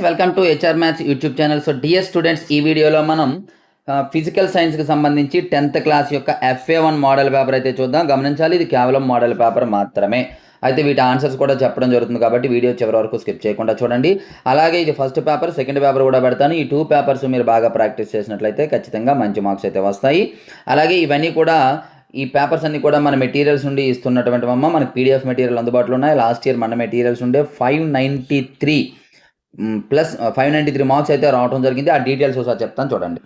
Welcome to HR maths YouTube channel. So dear students, ఈ వీడియోలో మనం ఫిజికల్ సైన్స్కి సంబంధించి 10th క్లాస్ యొక్క FA1 మోడల్ పేపర్ అయితే చూద్దాం. గమనించాలి, ఇది కేవలం మోడల్ పేపర్ మాత్రమే. అయితే వీటి ఆన్సర్స్ కూడా చెప్పడం జరుగుతుంది కాబట్టి వీడియో చివరి వరకు స్కిప్ చేయకుండా చూడండి. అలాగే ఇది ఫస్ట్ పేపర్, సెకండ్ పేపర్ కూడా పెడతాను. ఈ 2 పేపర్స్ మీరు బాగా ప్రాక్టీస్ చేసినట్లయితే ఖచ్చితంగా మంచి మార్క్స్ అయితే వస్తాయి. అలాగే ఇవన్నీ కూడా ఈ పేపర్స్ అన్ని కూడా మన మెటీరియల్స్ నుండి ఇస్తున్నటువంటి మనకి PDF మెటీరియల్ అందుబాటులో ఉన్నాయి. లాస్ట్ ఇయర్ మన మెటీరియల్స్ ఉండే 593 ప్లస్ 593 మార్క్స్ అయితే రావడం జరిగింది. ఆ డీటెయిల్స్ ఒకసారి చెప్తాను చూడండి.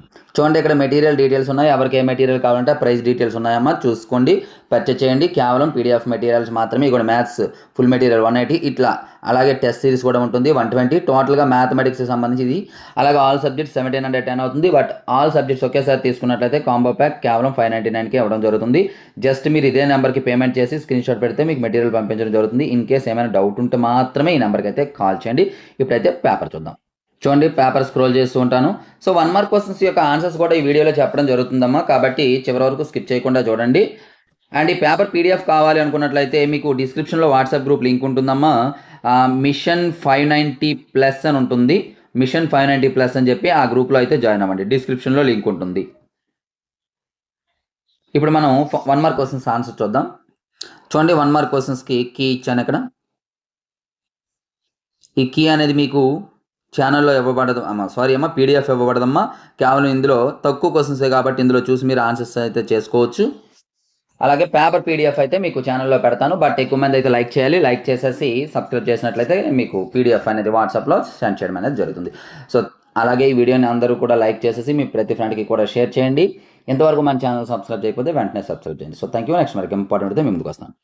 ఇక్కడ మెటీరియల్ డీటెయిల్స్ ఉన్నాయి. ఎవరికి ఏ మెటీరియల్ కావాలంటే ప్రైస్ డీటెయిల్స్ ఉన్నాయమ్మా, చూసుకోండి, పర్చేజ్ చేయండి. కేవలం PDF మెటీరియల్స్ మాత్రమే. ఇక్కడ మ్యాథ్స్ ఫుల్ మెటీరియల్ 180 ఇట్లా, అలాగే టెస్ట్ సిరీస్ కూడా ఉంటుంది 120. టోటల్గా మ్యాథమెటిక్స్కి సంబంధించి ఇది. అలాగే ఆల్ సబ్జెక్ట్స్ 1710 అవుతుంది. బట్ ఆల్ సబ్జెక్ట్స్ ఒకేసారి తీసుకున్నట్లయితే కాంబో ప్యాక్ కేవలం 599కి ఇవ్వడం జరుగుతుంది. జస్ట్ మీరు ఇదే నెంబర్కి పేమెంట్ చేసి స్క్రీన్ షాట్ పెడితే మీకు మెటీరియల్ పంపించడం జరుగుతుంది. ఇన్ కేస్ ఏమైనా డౌట్ ఉంటే మాత్రమే ఈ నెంబర్కి అయితే కాల్ చేయండి. ఇప్పుడైతే పేపర్ చూద్దాం. చూడండి, పేపర్ స్క్రోల్ చేస్తూ ఉంటాను. సో 1 మార్క్ క్వశ్చన్స్ యొక్క ఆన్సర్స్ కూడా ఈ వీడియోలో చెప్పడం జరుగుతుందమ్మా, కాబట్టి చివరి వరకు స్కిప్ చేయకుండా చూడండి. అండ్ ఈ పేపర్ PDF కావాలి అనుకున్నట్లయితే మీకు డిస్క్రిప్షన్లో వాట్సాప్ గ్రూప్ లింక్ ఉంటుందమ్మా. మిషన్ 590+ అని ఉంటుంది. మిషన్ 590+ అని చెప్పి ఆ గ్రూప్లో అయితే జాయిన్ అవ్వండి. డిస్క్రిప్షన్లో లింక్ ఉంటుంది. ఇప్పుడు మనం 1 మార్క్ క్వశ్చన్స్ ఆన్సర్ చూద్దాం. చూడండి, 1 మార్క్ క్వశ్చన్స్కి కీ ఇచ్చాను. ఇక్కడ ఈ కీ అనేది మీకు ఛానల్లో ఇవ్వబడదు PDF ఇవ్వబడదమ్మా. కేవలం ఇందులో తక్కువ క్వశ్చన్సే కాబట్టి ఇందులో చూసి మీరు ఆన్సర్స్ అయితే చేసుకోవచ్చు. అలాగే పేపర్ PDF అయితే మీకు ఛానల్లో పెడతాను. బట్ ఎక్కువ మంది అయితే లైక్ చేయాలి. లైక్ చేసేసి సబ్స్క్రైబ్ చేసినట్లయితే మీకు PDF అనేది వాట్సాప్లో సెండ్ చేయడం అనేది జరుగుతుంది. సో అలాగే ఈ వీడియోని అందరూ కూడా లైక్ చేసేసి మీ ప్రతి ఫ్రెండ్కి కూడా షేర్ చేయండి. ఇంతవరకు మన ఛానల్ సబ్స్క్రైబ్ చేయకపోతే వెంటనే సబ్స్క్రైబ్ చేయండి. So thank you. నెక్స్ట్ మరికి ఇంపార్టెంట్ అయితే మీ ముందుకు వస్తాను.